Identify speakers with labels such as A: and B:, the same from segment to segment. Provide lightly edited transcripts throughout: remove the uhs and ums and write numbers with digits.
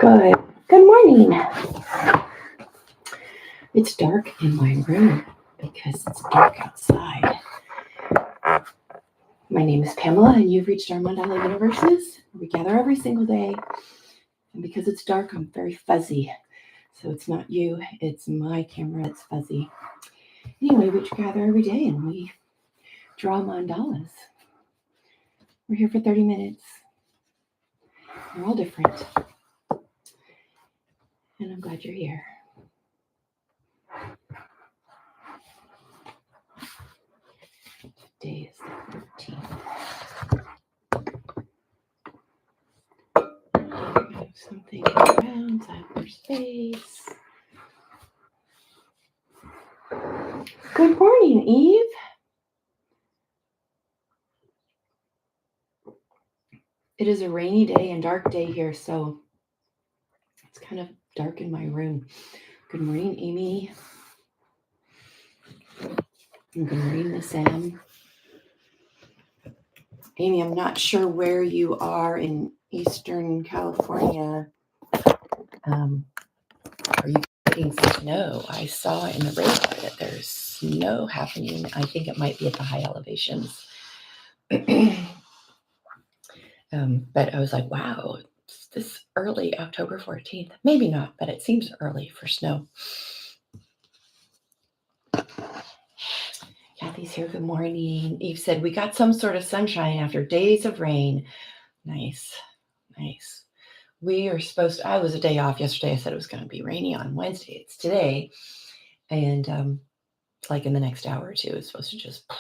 A: Good morning. It's dark in my room because it's dark outside. My name is Pamela, and you've reached our Mandala universes. We gather every single day, and because it's dark, I'm very fuzzy. So it's not you, it's my camera that's fuzzy. Anyway, we gather every day and we draw mandalas. We're here for 30 minutes. We're all different. And I'm glad you're here. Today is the 13th. Something around cyberspace. Good morning, Eve. It is a rainy day and dark day here, so it's kind of dark in my room. Good morning, Amy. And good morning, Miss Sam. Amy, I'm not sure where you are in Eastern California. Are you getting snow? I saw in the radar that there's snow happening. I think it might be at the high elevations. But I was like, wow, it's this early, October 14th. Maybe not, but it seems early for snow. Kathy's here. Good morning. Eve said, we got some sort of sunshine after days of rain. Nice. We are supposed to, I was a day off yesterday. I said it was going to be rainy on Wednesday. It's today. And it's like in the next hour or two, it's supposed to just,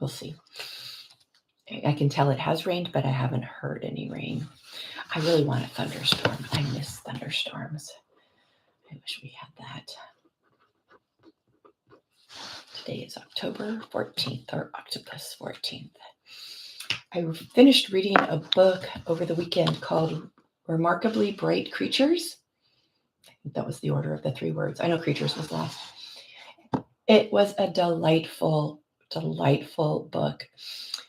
A: we'll see. I can tell it has rained, but I haven't heard any rain. I really want a thunderstorm. I miss thunderstorms. I wish we had that. Today is October 14th, or Octopus 14th. I finished reading a book over the weekend called Remarkably Bright Creatures. I think that was the order of the three words. I know creatures was last. It was a delightful book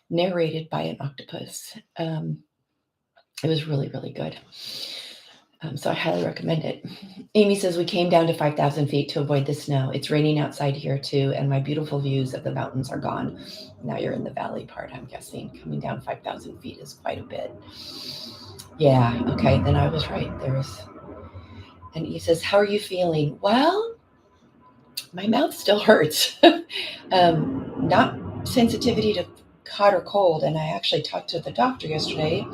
A: narrated by an octopus. It was really, really good. So I highly recommend it. Amy says, we came down to 5,000 feet to avoid the snow. It's raining outside here too, and my beautiful views of the mountains are gone. Now you're in the valley part, I'm guessing. Coming down 5,000 feet is quite a bit. Yeah, okay, then I was right. And he says, how are you feeling? Well, my mouth still hurts. Not sensitivity to hot or cold, and I actually talked to the doctor yesterday.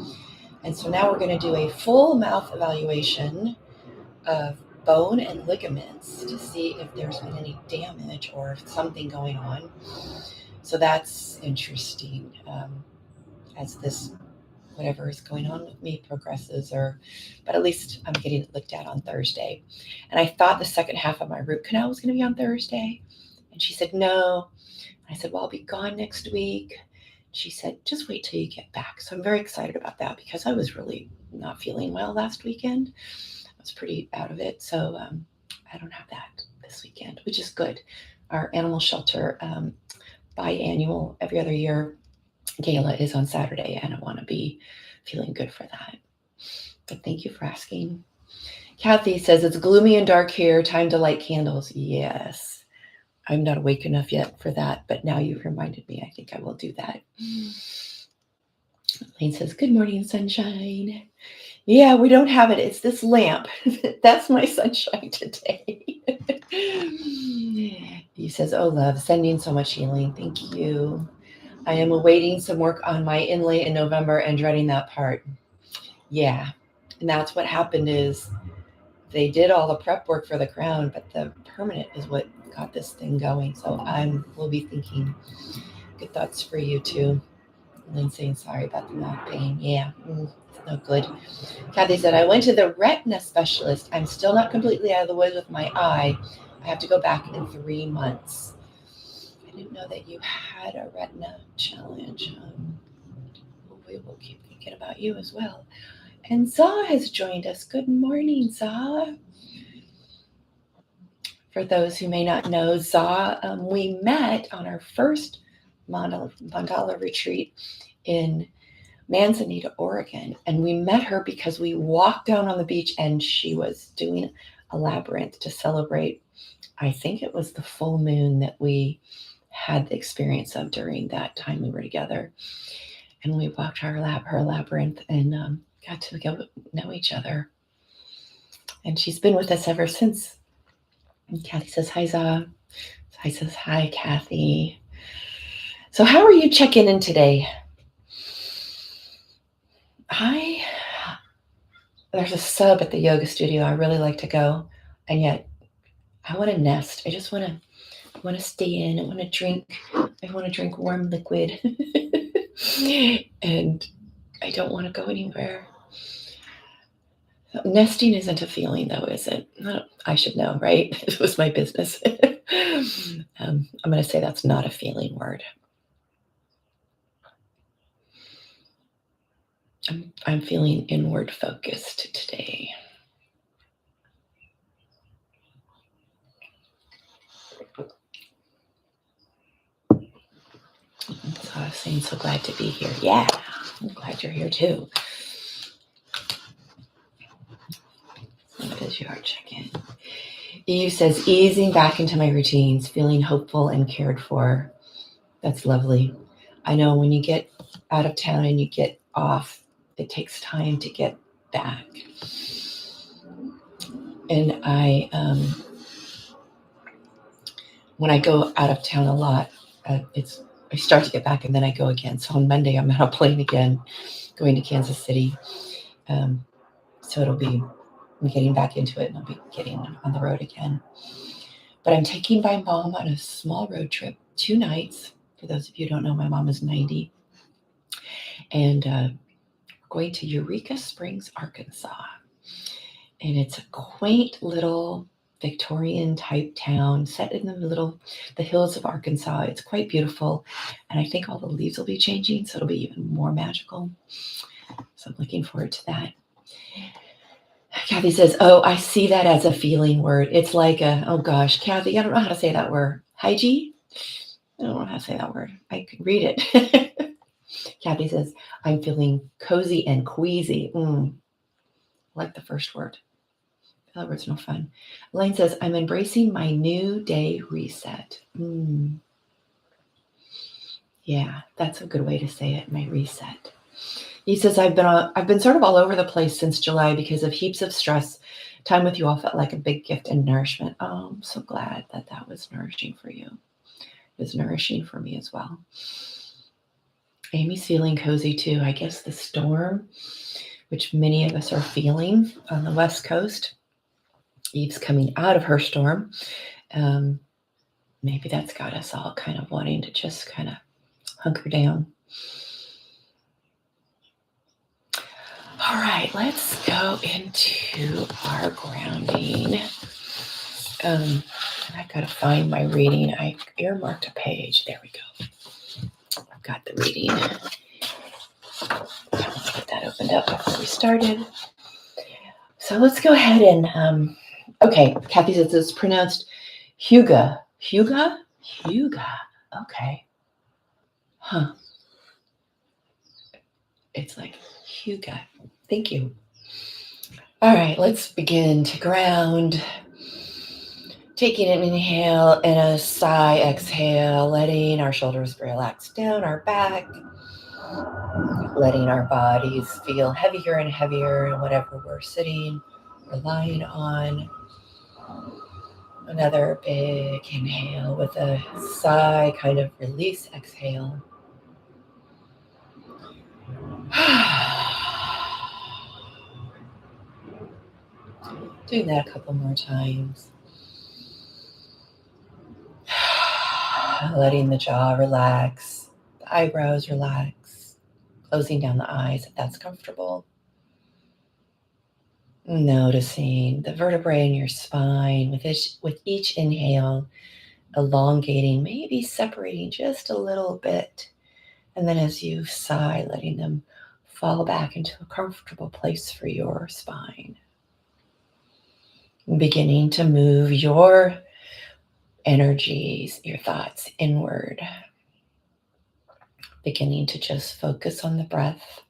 A: And so now we're going to do a full mouth evaluation of bone and ligaments to see if there's been any damage or something going on. So that's interesting as this, whatever is going on with me progresses, but at least I'm getting it looked at on Thursday. And I thought the second half of my root canal was going to be on Thursday. And she said, no. I said, well, I'll be gone next week. She said, just wait till you get back. So I'm very excited about that because I was really not feeling well last weekend. I was pretty out of it. So I don't have that this weekend, which is good. Our animal shelter biannual, every other year, gala is on Saturday, and I want to be feeling good for that. But thank you for asking. Kathy says, it's gloomy and dark here. Time to light candles. Yes. I'm not awake enough yet for that, but now you've reminded me. I think I will do that. Lane says, good morning, sunshine. Yeah, we don't have it. It's this lamp. That's my sunshine today. He says, oh, love, sending so much healing. Thank you. I am awaiting some work on my inlay in November and dreading that part. Yeah, and that's what happened is they did all the prep work for the crown, but the permanent is what got this thing going. So we'll be thinking good thoughts for you too. Lynn saying sorry about the mouth pain. Yeah, it's no good. Kathy said, I went to the retina specialist. I'm still not completely out of the woods with my eye. I have to go back in 3 months. I didn't know that you had a retina challenge. We will keep thinking about you as well. And Zaw has joined us. Good morning, Zaw. For those who may not know, Zaw, we met on our first Mandala retreat in Manzanita, Oregon. And we met her because we walked down on the beach and she was doing a labyrinth to celebrate, I think it was the full moon that we had the experience of during that time we were together. And we walked her labyrinth and got to know each other. And she's been with us ever since. And Kathy says, hi, Za. I says, hi, Kathy. So how are you checking in today? There's a sub at the yoga studio. I really like to go. And yet I want to nest. I just want to stay in. I want to drink warm liquid. And I don't want to go anywhere. Nesting isn't a feeling, though, is it? I should know, right? It was my business. I'm going to say that's not a feeling word. I'm feeling inward focused today. So I was saying, so glad to be here. Yeah, I'm glad you're here too. What is your check-in? Eve says, easing back into my routines, feeling hopeful and cared for. That's lovely. I know when you get out of town and you get off, it takes time to get back. And when I go out of town a lot, I start to get back and then I go again. So on Monday, I'm on a plane again, going to Kansas City. So I'm getting back into it and I'll be getting on the road again. But I'm taking my mom on a small road trip, 2 nights. For those of you who don't know, my mom is 90. And we're going to Eureka Springs, Arkansas. And it's a quaint little Victorian type town set in the hills of Arkansas. It's quite beautiful. And I think all the leaves will be changing, so it'll be even more magical. So I'm looking forward to that. Kathy says, oh, I see that as a feeling word. It's like oh gosh, Kathy, I don't know how to say that word. Hygie? I don't know how to say that word. I could read it. Kathy says, I'm feeling cozy and queasy. I like the first word. The other word's no fun. Elaine says, I'm embracing my new day reset. Yeah, that's a good way to say it, my reset. He says, I've been sort of all over the place since July because of heaps of stress. Time with you all felt like a big gift and nourishment. Oh, I'm so glad that was nourishing for you. It was nourishing for me as well. Amy's feeling cozy too. I guess the storm, which many of us are feeling on the West Coast. Eve's coming out of her storm. Maybe that's got us all kind of wanting to just kind of hunker down. All right, let's go into our grounding. I've got to find my reading. I earmarked a page. There we go. I've got the reading. Let's get that opened up before we started. So let's go ahead and, okay, Kathy says it's pronounced Huga. Huga? Huga. Okay. Huh. It's like Huga. Thank you. All right, let's begin to ground. Taking an inhale and a sigh, exhale, letting our shoulders relax down our back, letting our bodies feel heavier and heavier in whatever we're sitting or lying on. Another big inhale with a sigh, kind of release, exhale. Doing that a couple more times. Letting the jaw relax, the eyebrows relax, closing down the eyes if that's comfortable. Noticing the vertebrae in your spine with each inhale, elongating, maybe separating just a little bit. And then as you sigh, letting them fall back into a comfortable place for your spine. Beginning to move your energies, your thoughts inward. Beginning to just focus on the breath.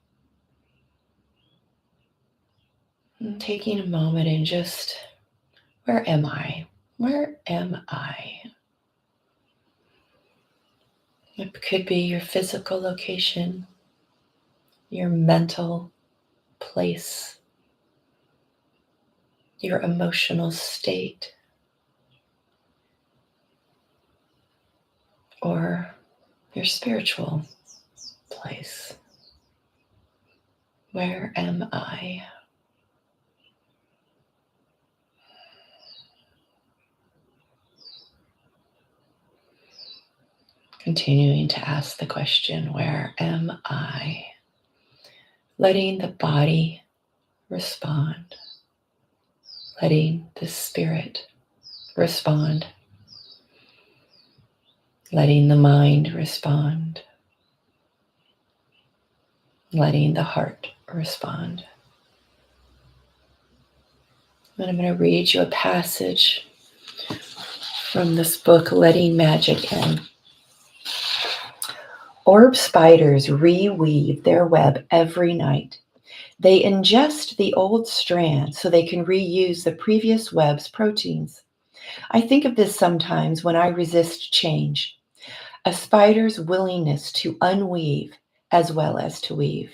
A: And taking a moment and just, where am I? Where am I? It could be your physical location, your mental place, your emotional state, or your spiritual place. Where am I? Continuing to ask the question, where am I? Letting the body respond, letting the spirit respond, letting the mind respond, letting the heart respond. And I'm going to read you a passage from this book, Letting Magic In. Orb spiders reweave their web every night. They ingest the old strand so they can reuse the previous web's proteins. I think of this sometimes when I resist change, a spider's willingness to unweave as well as to weave.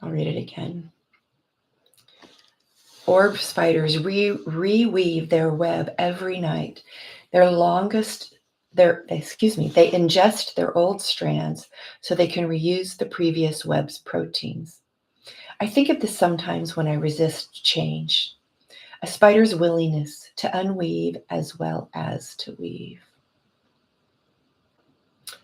A: I'll read it again. Orb spiders reweave their web every night. They ingest their old strands so they can reuse the previous web's proteins. I think of this sometimes when I resist change, a spider's willingness to unweave as well as to weave.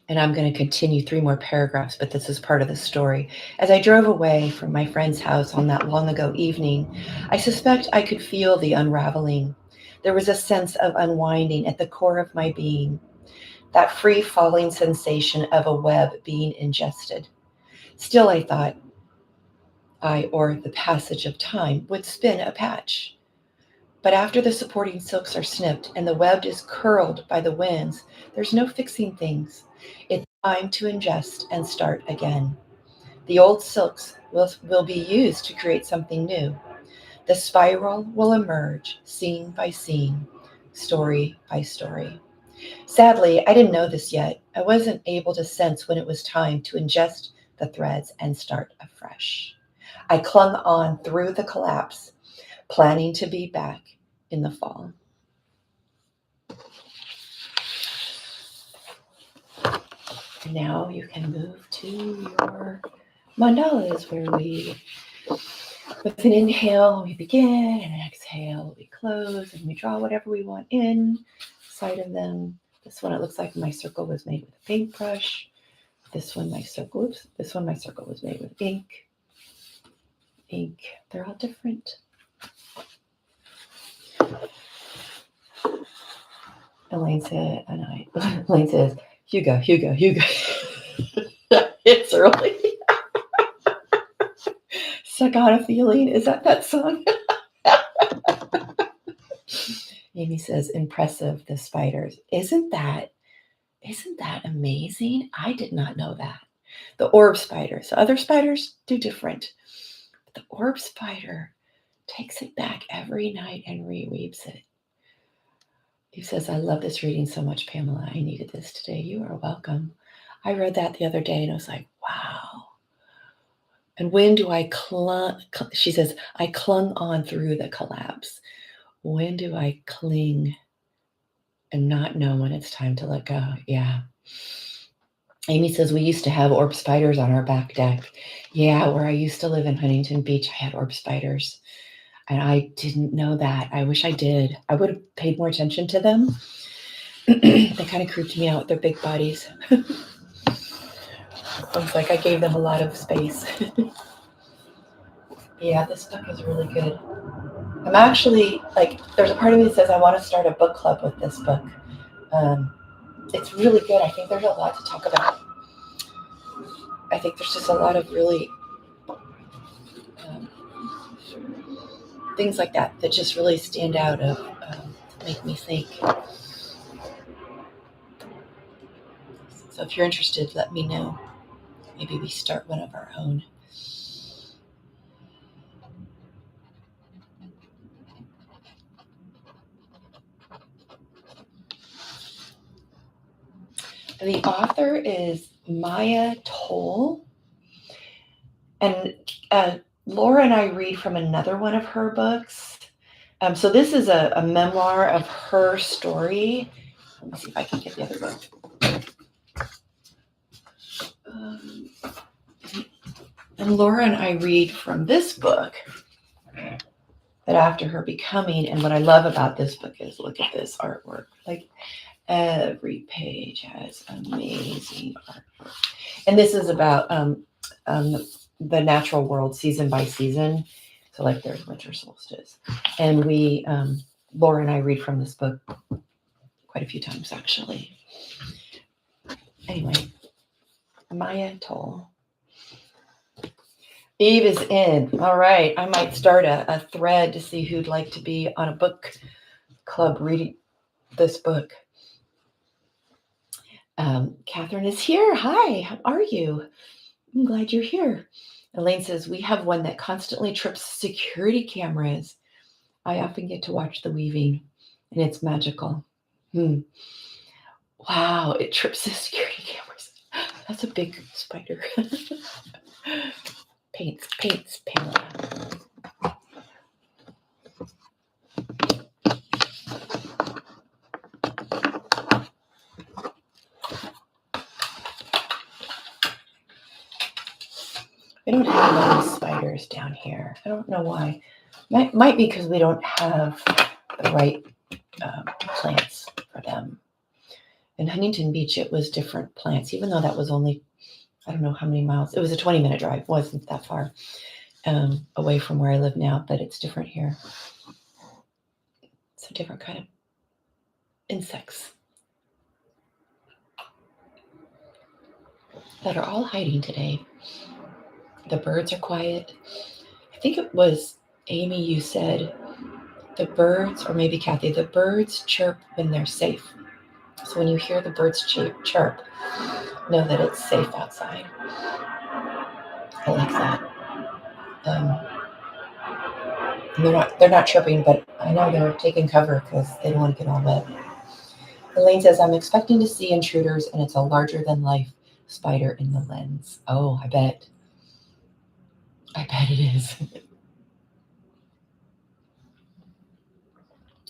A: And I'm going to continue 3 more paragraphs, but this is part of the story. As I drove away from my friend's house on that long ago evening, I suspect I could feel the unraveling. There was a sense of unwinding at the core of my being, that free-falling sensation of a web being ingested. Still, I thought or the passage of time, would spin a patch. But after the supporting silks are snipped and the web is curled by the winds, there's no fixing things. It's time to ingest and start again. The old silks will be used to create something new. The spiral will emerge scene by scene, story by story. Sadly, I didn't know this yet. I wasn't able to sense when it was time to ingest the threads and start afresh. I clung on through the collapse, planning to be back in the fall. And now you can move to your mandalas, where with an inhale, we begin, and an exhale, we close, and we draw whatever we want inside of them. This one, it looks like my circle was made with a paintbrush. This one, my circle was made with ink. They're all different. Elaine says, Hugo. It's early. Sagana feeling, is that song? Amy says, impressive, the spiders. Isn't that amazing? I did not know that. The orb spider. So other spiders do different. But the orb spider takes it back every night and reweaves it. He says, I love this reading so much, Pamela. I needed this today. You are welcome. I read that the other day and I was like, wow. And when do I she says, I clung on through the collapse. When do I cling and not know when it's time to let go? Yeah. Amy says, we used to have orb spiders on our back deck. Yeah, where I used to live in Huntington Beach, I had orb spiders. And I didn't know that. I wish I did. I would have paid more attention to them. They kind of creeped me out with their big bodies. I was like, I gave them a lot of space. Yeah, this book is really good. I'm actually, there's a part of me that says I want to start a book club with this book. It's really good. I think there's a lot to talk about. I think there's just a lot of really things like that just really stand out make me think. So if you're interested, let me know. Maybe we start one of our own. The author is Maya Toll. And Laura and I read from another one of her books. So this is a memoir of her story. Let me see if I can get the other book. And Laura and I read from this book that after her becoming, and what I love about this book is look at this artwork. Like every page has amazing artwork. And this is about the natural world season by season. So like there's winter solstice. And we, Laura and I read from this book quite a few times actually. Anyway, Maya Toll. Eve is in. All right. I might start a thread to see who'd like to be on a book club reading this book. Catherine is here. Hi, how are you? I'm glad you're here. Elaine says, we have one that constantly trips security cameras. I often get to watch the weaving, and it's magical. Wow, it trips the security cameras. That's a big spider. Paints, Pamela. We don't have any spiders down here. I don't know why. Might be because we don't have the right plants for them. In Huntington Beach, it was different plants, even though that was only, I don't know how many miles. It was a 20-minute drive. It wasn't that far away from where I live now, but it's different here. It's a different kind of insects that are all hiding today. The birds are quiet. I think it was Amy, you said the birds, or maybe Kathy, the birds chirp when they're safe. So when you hear the birds chirp, know that it's safe outside. I like that. They're not chirping, but I know they're taking cover because they don't want to get all wet. Elaine says, I'm expecting to see intruders, and it's a larger than life spider in the lens. Oh, I bet it is.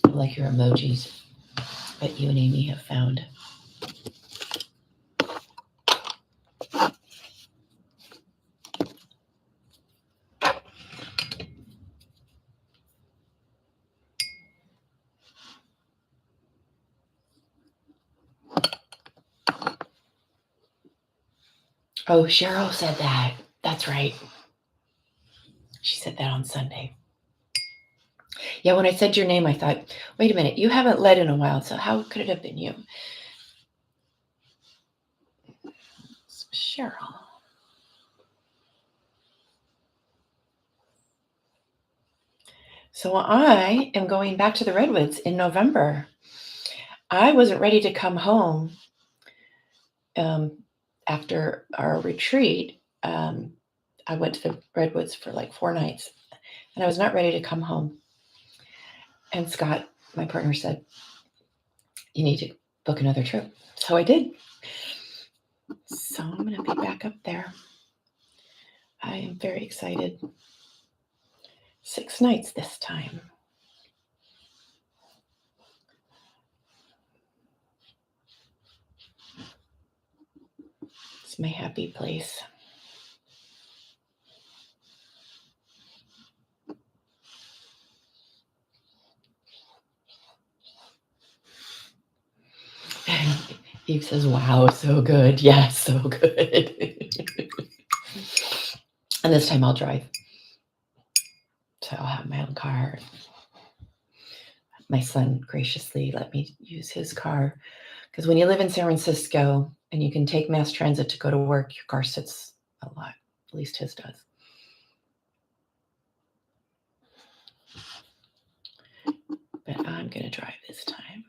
A: I like your emojis that you and Amy have found. Oh, Cheryl said that. That's right. She said that on Sunday. Yeah, when I said your name, I thought, wait a minute, you haven't led in a while, so how could it have been you? Cheryl. So I am going back to the Redwoods in November. I wasn't ready to come home after our retreat. I went to the Redwoods for like 4 nights, and I was not ready to come home. And Scott, my partner, said, you need to book another trip. So I did. So I'm going to be back up there. I am very excited. 6 nights this time. It's my happy place. Eve says, wow, so good. Yes, so good. And this time I'll drive. So I'll have my own car. My son graciously let me use his car. Because when you live in San Francisco and you can take mass transit to go to work, your car sits a lot. At least his does. But I'm going to drive this time.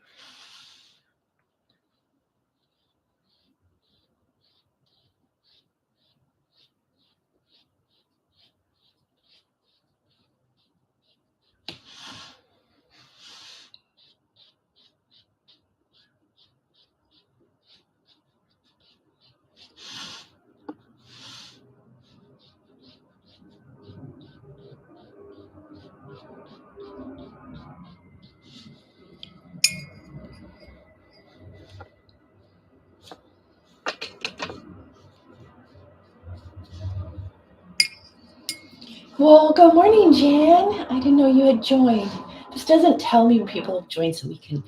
A: Well, good morning, Jan. I didn't know you had joined. This doesn't tell me when people have joined so we can,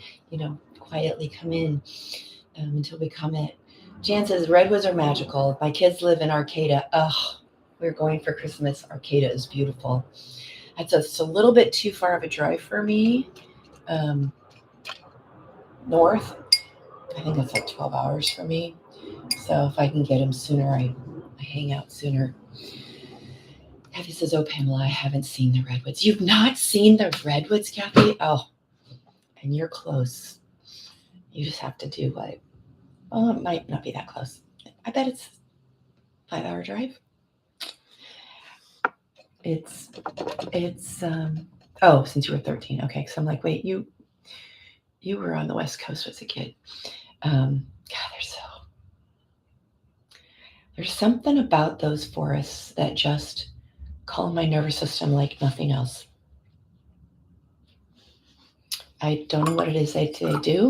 A: quietly come in until we comment. Jan says, redwoods are magical. My kids live in Arcata. Ugh, we're going for Christmas. Arcata is beautiful. It's a little bit too far of a drive for me. North, I think that's like 12 hours for me. So if I can get him sooner, I hang out sooner. Kathy says, oh, Pamela, I haven't seen the redwoods. You've not seen the redwoods, Kathy? Oh, and you're close. You just have to do what? Well, it might not be that close. I bet it's 5-hour drive. It's since you were 13. Okay, so I'm like, wait, you were on the West Coast as a kid. God, there's something about those forests that just calm my nervous system like nothing else. I don't know what it is they do.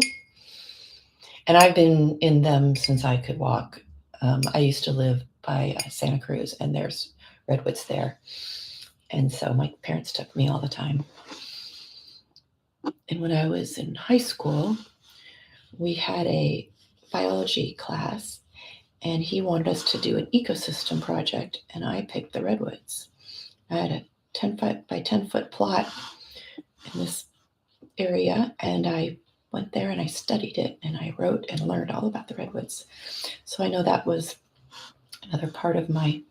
A: And I've been in them since I could walk. I used to live by Santa Cruz, and there's redwoods there. And so my parents took me all the time. And when I was in high school, we had a biology class, and he wanted us to do an ecosystem project, and I picked the redwoods. I had a 10 foot by 10 foot plot in this area, and I went there and I studied it, and I wrote and learned all about the redwoods. So I know that was another part of my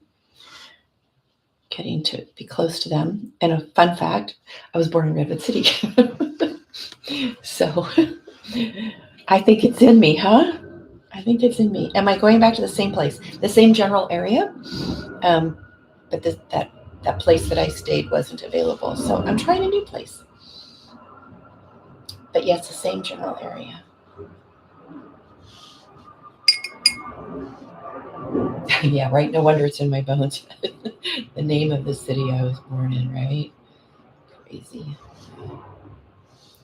A: getting to be close to them. And a fun fact, I was born in Redwood City. So I think it's in me, huh? I think it's in me. Am I going back to the same place, the same general area? But that place that I stayed wasn't available. So I'm trying a new place. But yes, the same general area. Yeah, right. No wonder it's in my bones. The name of the city I was born in, right? Crazy.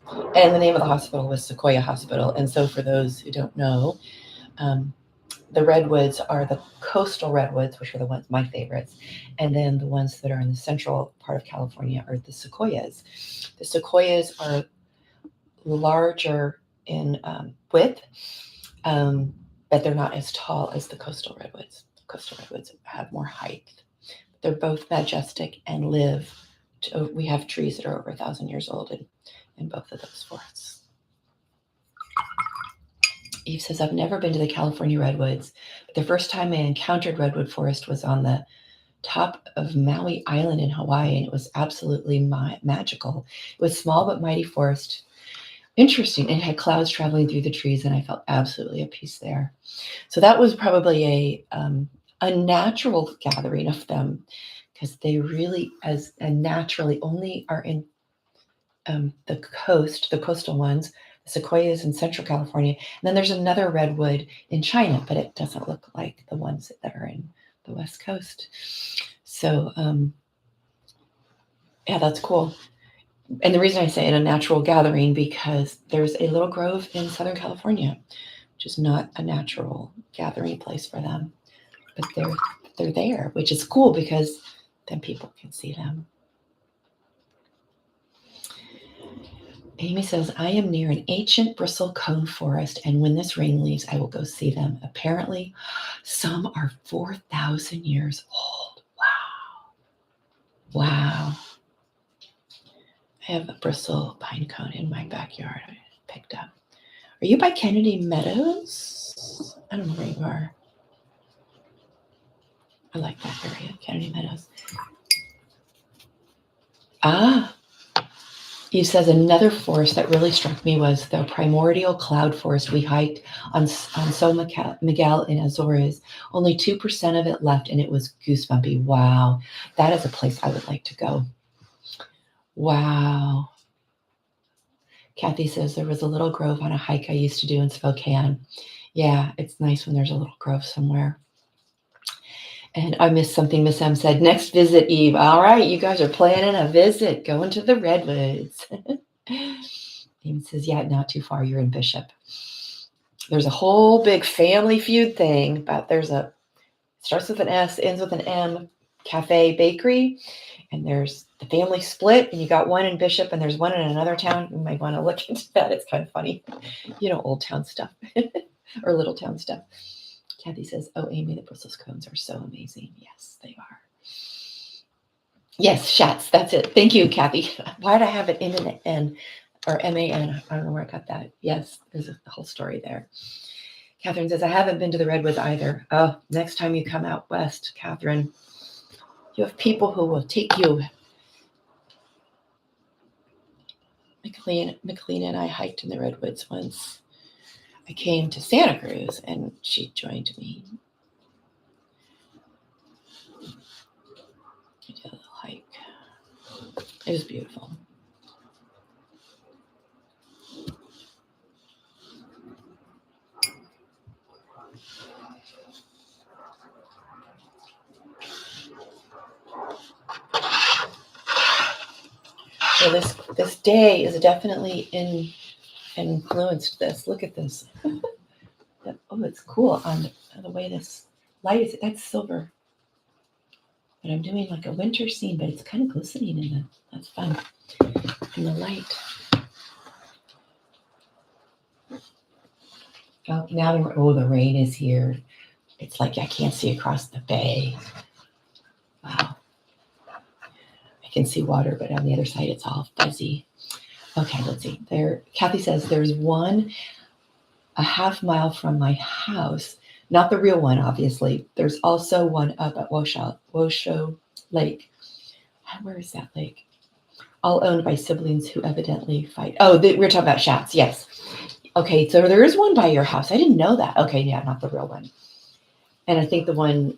A: And the name of the hospital was Sequoia Hospital. And so for those who don't know, the redwoods are the coastal redwoods, which are the ones, my favorites. And then the ones that are in the central part of California are the sequoias. The sequoias are larger in width, but they're not as tall as the coastal redwoods. The coastal redwoods have more height. They're both majestic and live. We have trees that are over 1,000 years old in both of those forests. Eve says, I've never been to the California redwoods, but the first time I encountered redwood forest was on the top of Maui Island in Hawaii, and it was absolutely magical. It was small but mighty forest. Interesting. It had clouds traveling through the trees, and I felt absolutely at peace there. So that was probably a natural gathering of them, because they really, as naturally, only are in the coastal ones, the sequoias in Central California. And then there's another redwood in China, but it doesn't look like the ones that are in the West Coast. So, yeah, that's cool. And the reason I say it a natural gathering, because there's a little grove in Southern California, which is not a natural gathering place for them, but they're there, which is cool because then people can see them. Amy says, I am near an ancient bristle cone forest, and when this rain leaves, I will go see them. Apparently, some are 4,000 years old. Wow. I have a bristle pine cone in my backyard I picked up. Are you by Kennedy Meadows? I don't know where you are. I like that area, Kennedy Meadows. Eve says, another forest that really struck me was the primordial cloud forest we hiked on San Miguel in Azores. Only 2% of it left, and it was goosebumpy. Wow. That is a place I would like to go. Wow. Kathy says, there was a little grove on a hike I used to do in Spokane. Yeah, it's nice when there's a little grove somewhere. And I missed something Miss M said. Next visit, Eve. All right, you guys are planning a visit, going to the redwoods. Eve says, yeah, not too far. You're in Bishop. There's a whole big family feud thing, but starts with an S, ends with an M. cafe bakery, and there's the family split, and you got one in Bishop and there's one in another town. You might want to look into that. It's kind of funny. Old town stuff or little town stuff. Kathy says, oh, Amy, the Brussels cones are so amazing. Yes, they are. Yes, Schatz, that's it. Thank you, Kathy. Why'd I have it in an N or M-A-N? I don't know where I got that. Yes, there's a whole story there. Catherine says, I haven't been to the Redwoods either. Oh, next time you come out west, Catherine, you have people who will take you. McLean and I hiked in the Redwoods once. I came to Santa Cruz and she joined me. I did a little hike. It was beautiful. So this day is definitely influenced this. Look at this. Oh, it's cool on the way this light is. That's silver. But I'm doing like a winter scene, but it's kind of glistening in that's fun. In the light. Oh, now the rain is here. It's like I can't see across the bay. Wow. I can see water, but on the other side it's all fuzzy. Okay, let's see. Kathy says there's one a half mile from my house. Not the real one, obviously. There's also one up at Washoe Lake. Where is that lake? All owned by siblings who evidently fight. Oh, we're talking about Schatz. Yes. Okay, so there is one by your house. I didn't know that. Okay, yeah, not the real one. And I think the one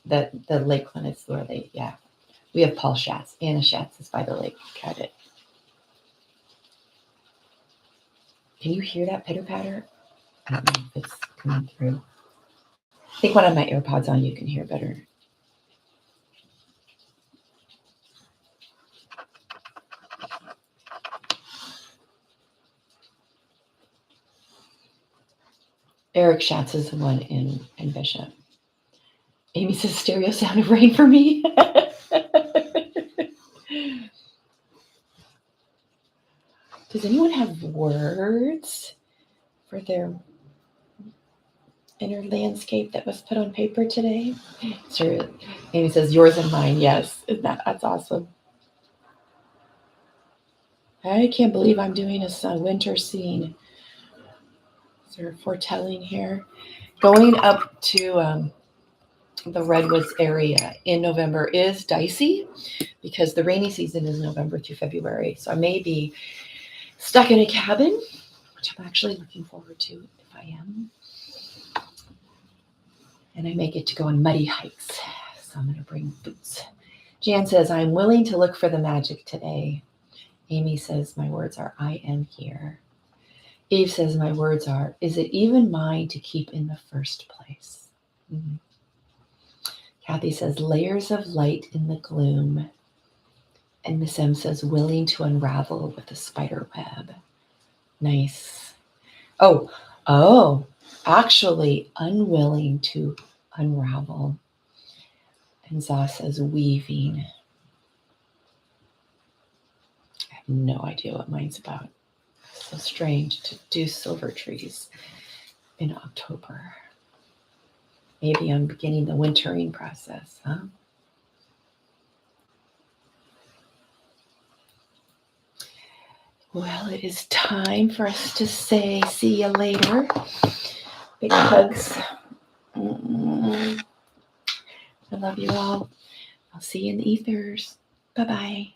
A: the lake one is where we have Paul Schatz. Anna Schatz is by the lake. Got it. Can you hear that pitter patter? I don't know if it's coming through. I think when I have my AirPods on, you can hear better. Eric Schatz is the one in Bishop. Amy says stereo sound of rain for me. Does anyone have words for their inner landscape that was put on paper today? Sure. Amy says yours and mine. Yes, that's awesome. I can't believe I'm doing a winter scene. Is there a foretelling here? Going up to the Redwoods area in November is dicey because the rainy season is November through February. So I may be stuck in a cabin, which I'm actually looking forward to if I am. And I may get to go on muddy hikes. So I'm going to bring boots. Jan says, I'm willing to look for the magic today. Amy says, my words are, I am here. Eve says, my words are, is it even mine to keep in the first place? Mm-hmm. Kathy says, layers of light in the gloom. And Miss M says, willing to unravel with a spider web. Nice. Oh, actually unwilling to unravel. And Zah says, weaving. I have no idea what mine's about. So strange to do silver trees in October. Maybe I'm beginning the wintering process, huh? Well, it is time for us to say see you later. Big hugs. I love you all. I'll see you in the ethers. Bye-bye.